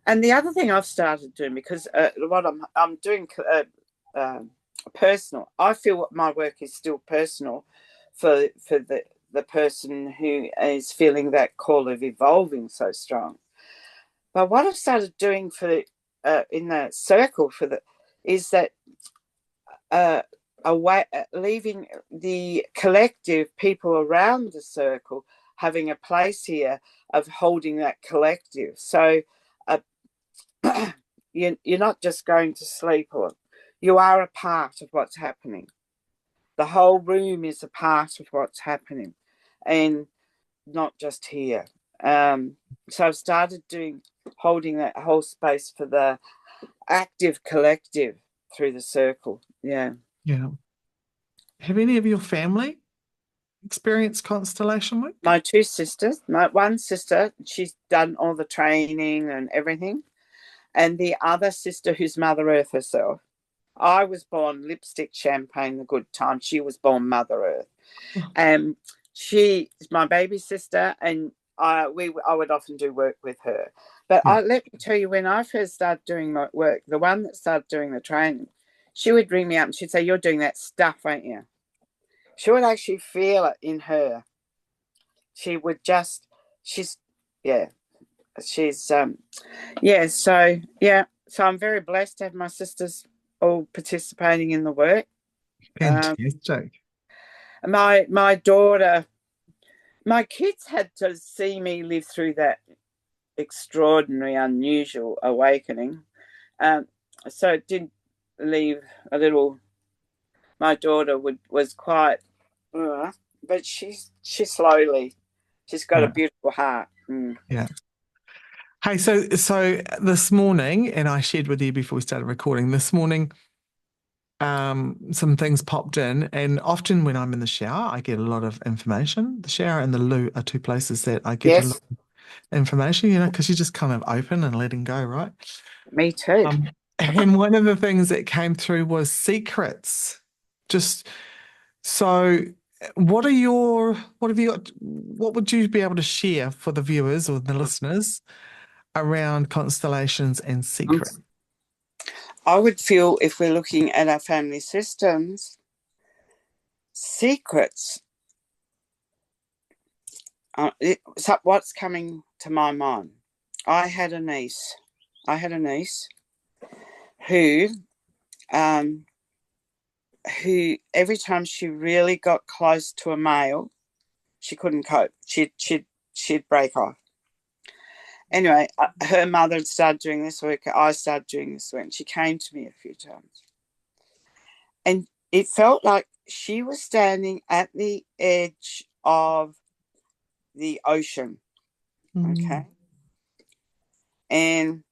and the other thing I've started doing because what I'm doing personal. I feel my work is still personal for the person who is feeling that call of evolving so strong. But what I've started doing in the circle is that leaving the collective people around the circle having a place here of holding that collective. So uh, you're not just going to sleep, or you are a part of what's happening. The whole room is a part of what's happening, and not just here. So I've started holding that whole space for the active collective through the circle. Yeah. Yeah. Have any of your family experienced constellation work? My two sisters, my one sister, she's done all the training and everything. And the other sister, who's Mother Earth herself. I was born lipstick, champagne, the good time. She was born Mother Earth. Oh, And she is my baby sister, and I would often do work with her. But yeah. let me tell you, when I first started doing my work, the one that started doing the training, she would ring me up and she'd say, "You're doing that stuff, ain't you?" She would actually feel it in her. She would just, she's, yeah, she's, yeah. So I'm very blessed to have my sisters all participating in the work. Fantastic. My daughter, my kids had to see me live through that extraordinary, unusual awakening. So it did leave a little. My daughter was quite, but she slowly. She's got a Yeah. beautiful heart. Mm. Yeah. Hey, so this morning, and I shared with you before we started recording, this morning, some things popped in, and often when I'm in the shower, I get a lot of information. The shower and the loo are two places that I get a lot Yes, of information, because you're just kind of open and letting go, right? me too. And one of the things that came through was secrets. Just so, what have you got? What would you be able to share for the viewers or the listeners around constellations and secret? I would feel, if we're looking at our family systems, secrets. What's coming to my mind? I had a niece. Who, who every time she really got close to a male, she couldn't cope. She'd break off. Anyway, her mother had started doing this work. I started doing this work. And she came to me a few times, and it felt like she was standing at the edge of the ocean. Okay, and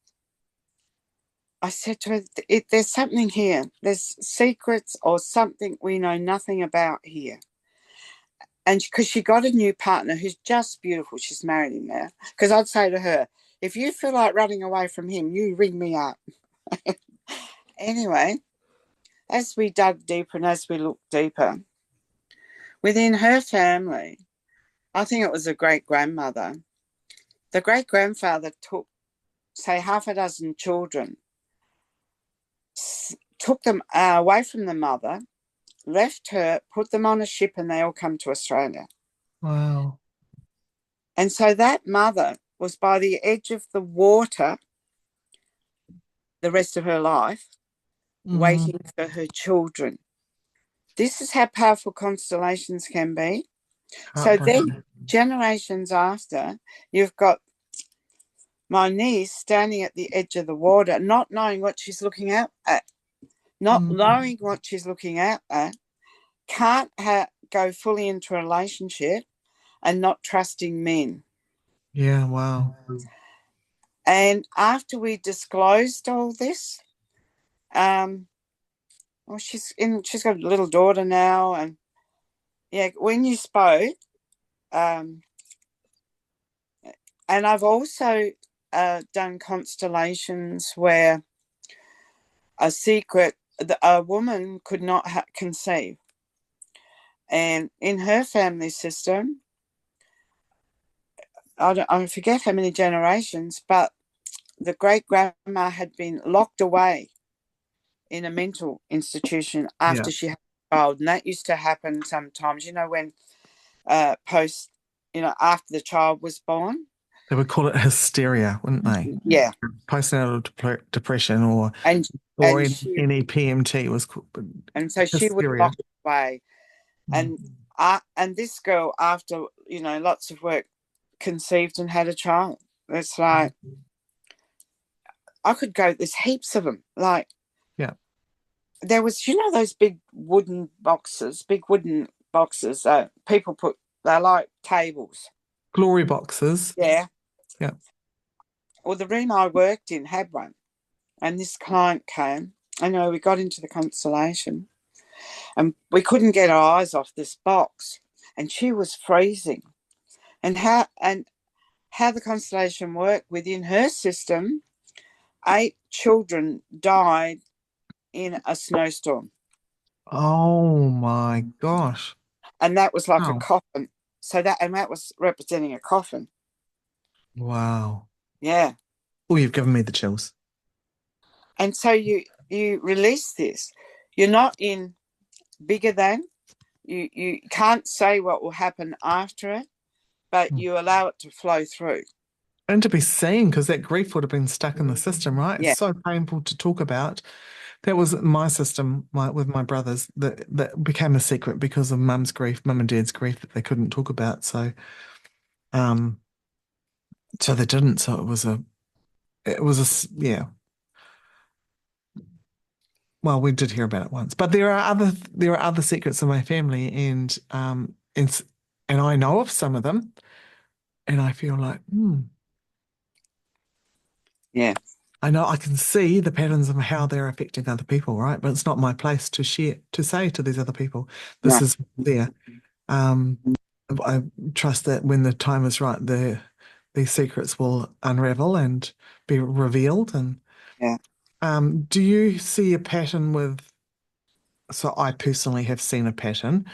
I said to her, "There's something here. There's secrets or something we know nothing about here." And because she got a new partner who's just beautiful, she's married him now. Because I'd say to her, "If you feel like running away from him, you ring me up." Anyway, as we dug deeper and as we looked deeper, within her family, I think it was a great grandmother. The great grandfather took, say, half a dozen children, took them away from the mother, left her, put them on a ship, and they all come to Australia. Wow. And so that mother was by the edge of the water the rest of her life, waiting for her children. This is how powerful constellations can be. So then, generations after, you've got my niece standing at the edge of the water, not knowing what she's looking at, can't go fully into a relationship and not trusting men. Yeah, wow. And after we disclosed all this, well, she's got a little daughter now, and yeah, when you spoke, and I've also done constellations where a woman could not conceive, and in her family system, I forget how many generations, but the great grandma had been locked away in a mental institution after she had a child, and that used to happen sometimes. When after the child was born. They would call it hysteria, wouldn't they? Yeah. Postnatal depression or And any PMT was called so she was hysteria. locked away. And this girl, after lots of work, conceived and had a child. It's like I could go. There's heaps of them. Like, yeah, there was, those big wooden boxes that people put, they're like tables. Glory boxes. Yeah. Yeah. Well, the room I worked in had one, and this client came. I know we got into the constellation, and we couldn't get our eyes off this box, and she was freezing. And how the constellation worked within her system, 8 children died in a snowstorm, Oh my gosh. and that was like a Wow. coffin. And that was representing a coffin. Wow. Yeah. Oh, you've given me the chills. And so you release this. You're not in bigger than. You can't say what will happen after it, but Mm. you allow it to flow through. And to be seen, because that grief would have been stuck in the system, right? It's Yeah. so painful to talk about. That was my system, with my brothers, that became a secret because of mum's grief, mum and dad's grief that they couldn't talk about. Um, so they didn't. So yeah. Well, we did hear about it once, but there are other secrets in my family, and I know of some of them, and I feel like, Yeah. I know I can see the patterns of how they're affecting other people, right? But it's not my place to say to these other people, this No. is there. Um, I trust that when the time is right, these secrets will unravel and be revealed. And Yeah. do you see a pattern with? So I personally have seen a pattern,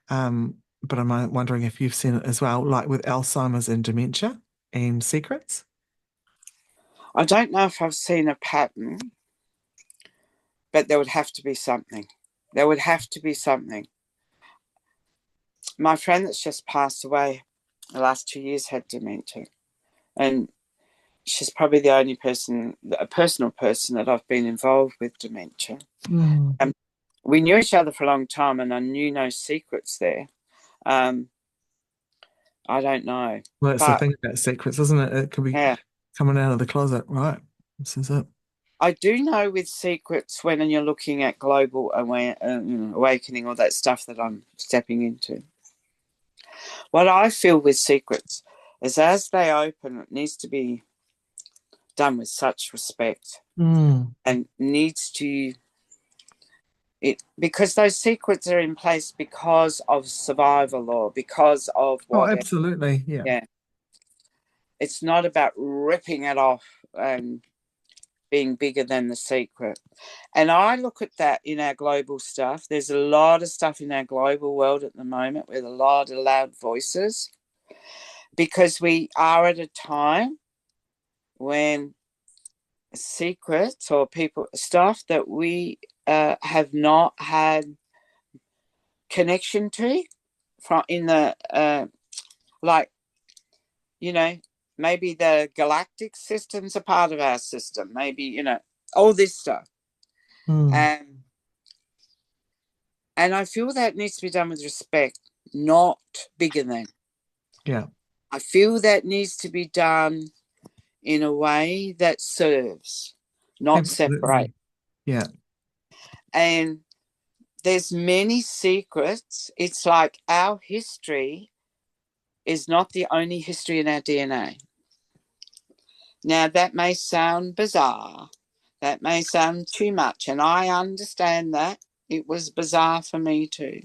but I'm wondering if you've seen it as well, like with Alzheimer's and dementia and secrets. I don't know if I've seen a pattern, but there would have to be something. There would have to be something. My friend that's just passed away the last 2 years had dementia, and she's probably the only person, a personal person, that I've been involved with dementia. Mm. We knew each other for a long time, and I knew no secrets there. Um, I don't know, Well, that's the but thing about secrets, isn't it? It could be yeah, coming out of the closet, right? This is it. I do know with secrets when you're looking at global awakening, all that stuff that I'm stepping into. What I feel with secrets is as they open, it needs to be done with such respect Mm. and needs to it because those secrets are in place because of survival or because of Oh, whatever. absolutely. Yeah. Yeah. It's not about ripping it off and being bigger than the secret. And I look at that in our global stuff. There's a lot of stuff in our global world at the moment with a lot of loud voices because we are at a time when secrets or people, stuff that we have not had connection to from in the, like, you know, maybe the galactic system's a part of our system, maybe, all this stuff. Mm. Um, and I feel that needs to be done with respect, not bigger than. Yeah. I feel that needs to be done in a way that serves, not separate. Absolutely. Yeah. And there's many secrets. It's like our history is not the only history in our DNA. Now, that may sound bizarre. That may sound too much. And I understand that. It was bizarre for me too.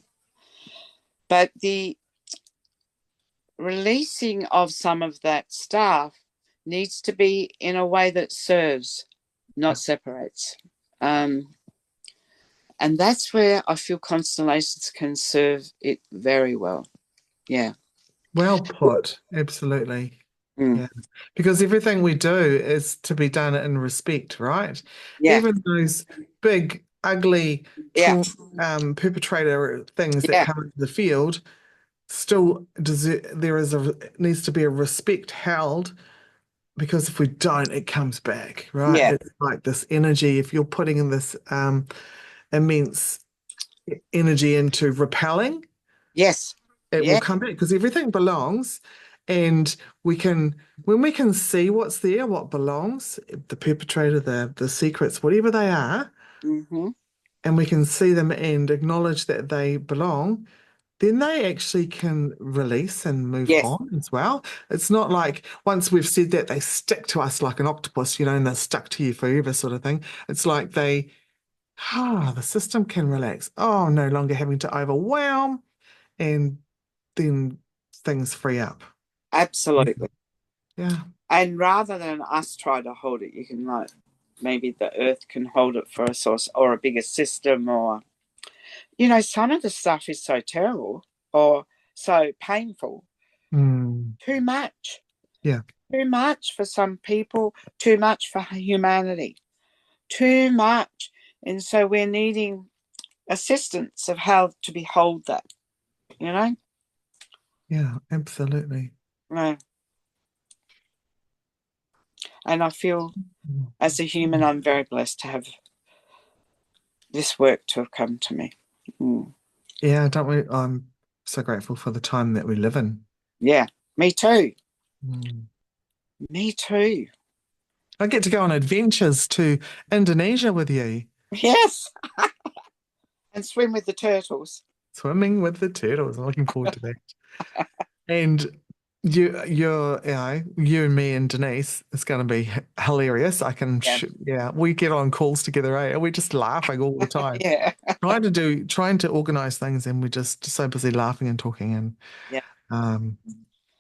But the releasing of some of that stuff needs to be in a way that serves, not separates. Um, and that's where I feel constellations can serve it very well. Yeah. Well put. Absolutely. Mm. Yeah. Because everything we do is to be done in respect, right? Yeah. Even those big, ugly, Yeah. perpetrator things that Yeah. come into the field still needs to be a respect held, because if we don't, it comes back, right? Yeah. It's like this energy. If you're putting in this immense energy into repelling, Yes. it will Yeah. come back because everything belongs. And when we can see what's there, what belongs, the perpetrator, the secrets, whatever they are, Mm-hmm. and we can see them and acknowledge that they belong, then they actually can release and move Yes, on as well. It's not like once we've said that, they stick to us like an octopus, and they're stuck to you forever, sort of thing. It's like the system can relax. Oh, no longer having to overwhelm, and then things free up. absolutely. Yeah. And rather than us try to hold it, you can like maybe the earth can hold it for us, or a bigger system, or some of the stuff is so terrible or so painful. Mm. Too much. Yeah. Too much for some people, too much for humanity. Too much. And so we're needing assistance of how to behold that, you know? Yeah, absolutely. No. And I feel Mm. as a human, I'm very blessed to have this work to have come to me. Mm. Yeah, don't we? I'm so grateful for the time that we live in. Yeah, me too. Mm. Me too. I get to go on adventures to Indonesia with you, Yes. And swim with the turtles. swimming with the turtles. I'm looking forward to that. And you and me and Denise, it's going to be hilarious. Yeah. Yeah, we get on calls together, eh? And we're just laughing all the time. Yeah. Trying to organize things, and we're just so busy laughing and talking, and Yeah. um,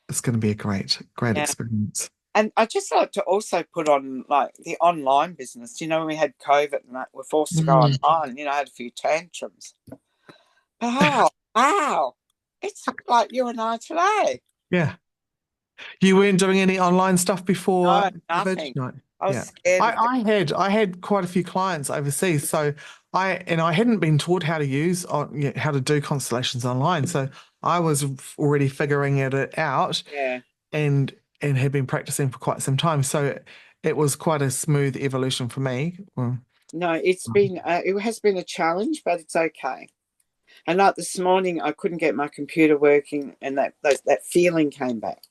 it's going to be a great Yeah. experience. And I just like to also put on like the online business. When we had COVID and that, we're forced to go Mm. online, I had a few tantrums. Oh, wow. It's like you and I today. Yeah. You weren't doing any online stuff before No, COVID? nothing. No. I was Yeah. scared I, of that. I had quite a few clients overseas, so I hadn't been taught how to how to do constellations online. So I was already figuring it out, Yeah. and had been practicing for quite some time. So it was quite a smooth evolution for me. Well, No, it has been a challenge, but it's okay. And like this morning, I couldn't get my computer working, and that feeling came back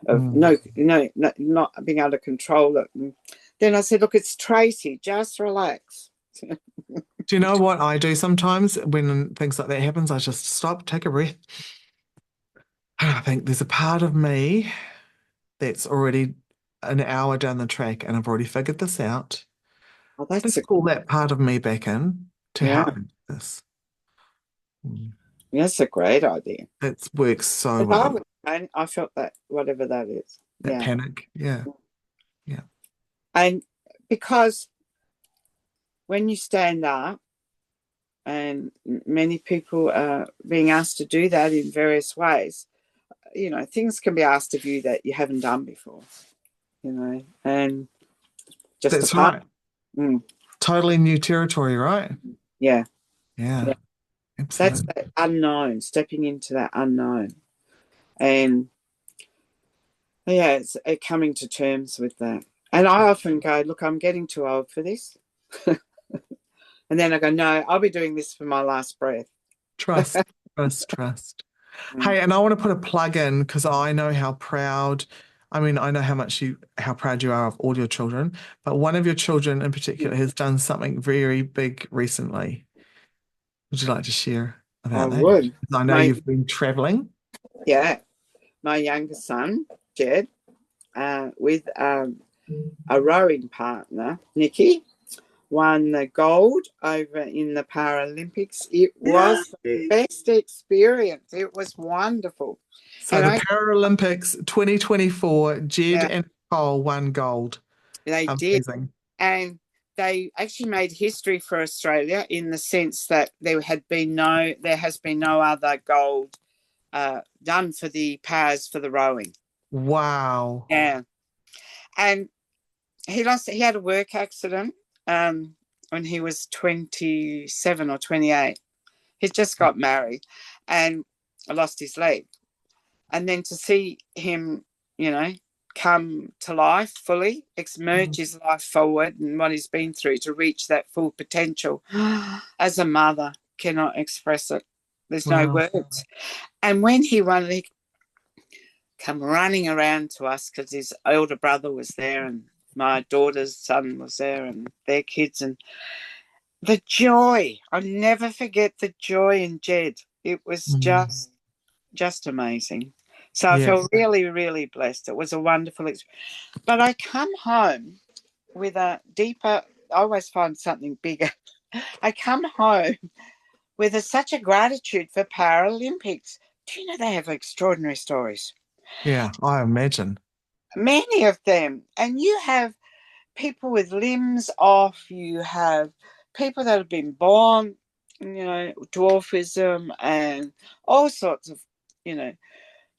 of mm. no, not being able to control it. And then I said, "Look, it's Tracy. Just relax." Do you know what I do sometimes when things like that happens? I just stop, take a breath. I think there's a part of me that's already an hour down the track and I've already figured this out. Oh, Let's pull that part of me back in to yeah, help me with this. Mm. that's a great idea. It works so But I well. was I felt that whatever that is, That yeah, panic. Yeah. Yeah. and because when you stand up, and many people are being asked to do that in various ways, things can be asked of you that you haven't done before, and just a That's part. right. Mm, Totally new territory, right? yeah, yeah. Yeah, That's absolutely. that unknown, stepping into that unknown. And yeah, it's coming to terms with that. And I often go, look, I'm getting too old for this. And then I go, no, I'll be doing this for my last breath. Trust, trust, trust. Mm. Hey, and I want to put a plug in because I know how proud, I mean, I know how proud you are of all your children, but one of your children in particular has done something very big recently. Would you like to share I about that? would. I know My you've been traveling. Yeah, my younger son, Jed, with a rowing partner, Nikki, won the gold over in the Paralympics. It was the best experience. It was wonderful. So And the Paralympics 2024, Jed yeah, and Nicole won gold. they did. Amazing. And they actually made history for Australia in the sense that there has been no other gold done for the powers for the rowing. Wow. Yeah. And he had a work accident when he was 27 or 28. He just got married and lost his leg. And then to see him, come to life fully, emerge his life forward and what he's been through to reach that full potential, as a mother, cannot express it. There's no Wow. words. And when he won, he come running around to us because his older brother was there and my daughter's son was there and their kids. And The joy. I never forget the joy in Jed. It was just amazing. So I felt Yes. really, really blessed. It was a wonderful experience. But I come home with a deeper, I always find something bigger. I come home with such a gratitude for Paralympics. Do you know they have extraordinary stories? Yeah, I imagine. Many of them. And you have people with limbs off, you have people that have been born, dwarfism and all sorts of,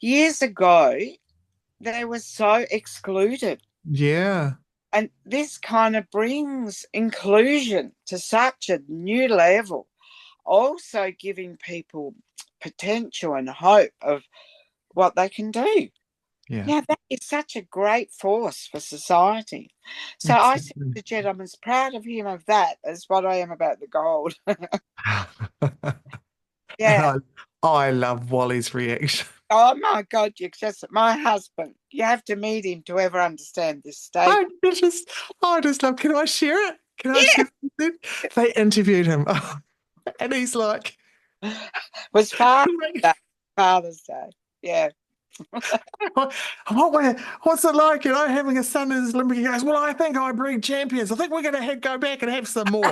years ago, they were so excluded. Yeah. And this kind of brings inclusion to such a new level, also giving people potential and hope of what they can do. Yeah. Now, that is such a great force for society. So I said Absolutely. to Jed, I'm as proud of him of that as what I am about the gold. And Yeah. I love Wally's reaction. Oh my God, you just my husband. You have to meet him to ever understand this I statement. just, I just love. Can I share it? Can I Yeah. share it? They interviewed him, and he's like, It was Father's Day. Yeah. What's it like? Having a son in this Olympic." He goes, "Well, I think I breed champions. I think we're going to go back and have some more."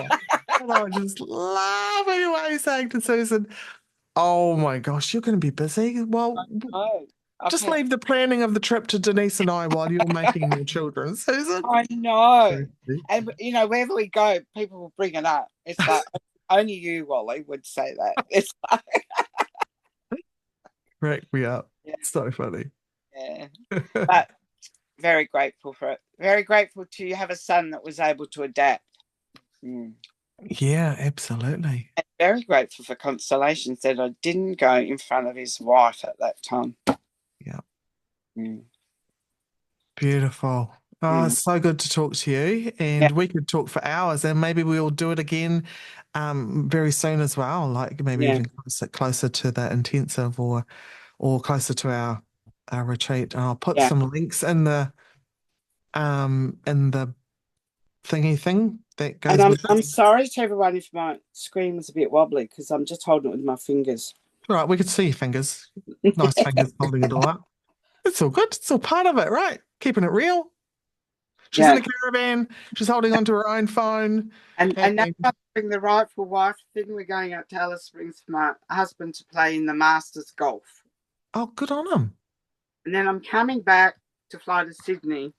And I was just laughing away, saying to Susan, "Oh my gosh, you're going to be busy. Well, Oh, just okay. leave the planning of the trip to Denise and I while you're making your children, Susan." I know. And wherever we go, people will bring it up. It's like only you, Wally, would say that. It's like, Crack me up. yeah, So funny. yeah. But very grateful for it. Very grateful to have a son that was able to adapt. Mm. Yeah, absolutely. And very grateful for Constellations that I didn't go in front of his wife at that time. Yeah. Mm. Beautiful. Oh, Mm. it's so good to talk to you. Yeah, And we could talk for hours, and maybe we'll do it again very soon as well, like maybe yeah, even closer to the intensive or closer to our retreat. And I'll put yeah. some links in the thingy thing that And goes I'm with it. I'm sorry to everyone if my screen was a bit wobbly because I'm just holding it with my fingers. All right, we could see your fingers. Nice fingers holding it all up. It's all good. It's all part of it, right? Keeping it real. She's in Yeah. a caravan. She's holding onto her own phone. And now And I'm doing the rightful wife thing. We're going out to Alice Springs for my husband to play in the Masters golf. oh, good on him. And then I'm coming back to fly to Sydney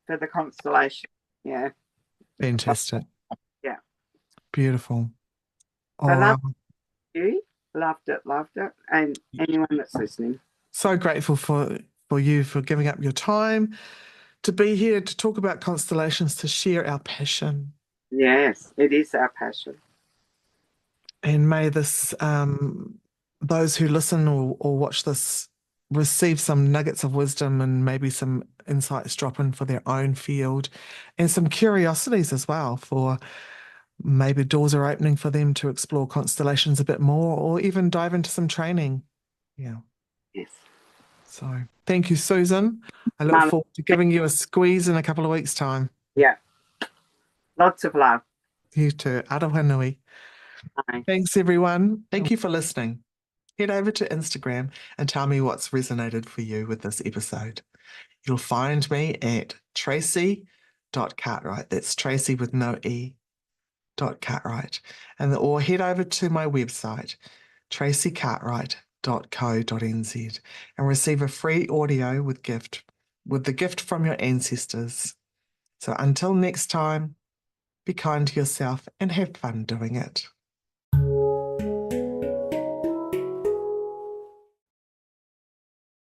for the Constellation. Yeah. Fantastic. Yeah. Beautiful. So Oh, love you. Loved it. And anyone that's listening. so grateful for you for giving up your time to be here to talk about constellations, to share our passion. Yes, it is our passion. And may this those who listen or watch this receive some nuggets of wisdom and maybe some insights drop in for their own field and some curiosities as well for maybe doors are opening for them to explore constellations a bit more or even dive into some training. Yeah. Yes. So thank you, Susan. I look Mum, forward to giving you a squeeze in a couple of weeks' time. yeah. Lots of love. You too. Aroha nui. Bye. Thanks, everyone. Thank you for listening. Head over to Instagram and tell me what's resonated for you with this episode. You'll find me at tracy.cartwright. That's Tracy with no E. Cartwright. Or head over to my website, tracycartwright.co.nz, and receive a free audio with the gift from your ancestors. So until next time, be kind to yourself and have fun doing it.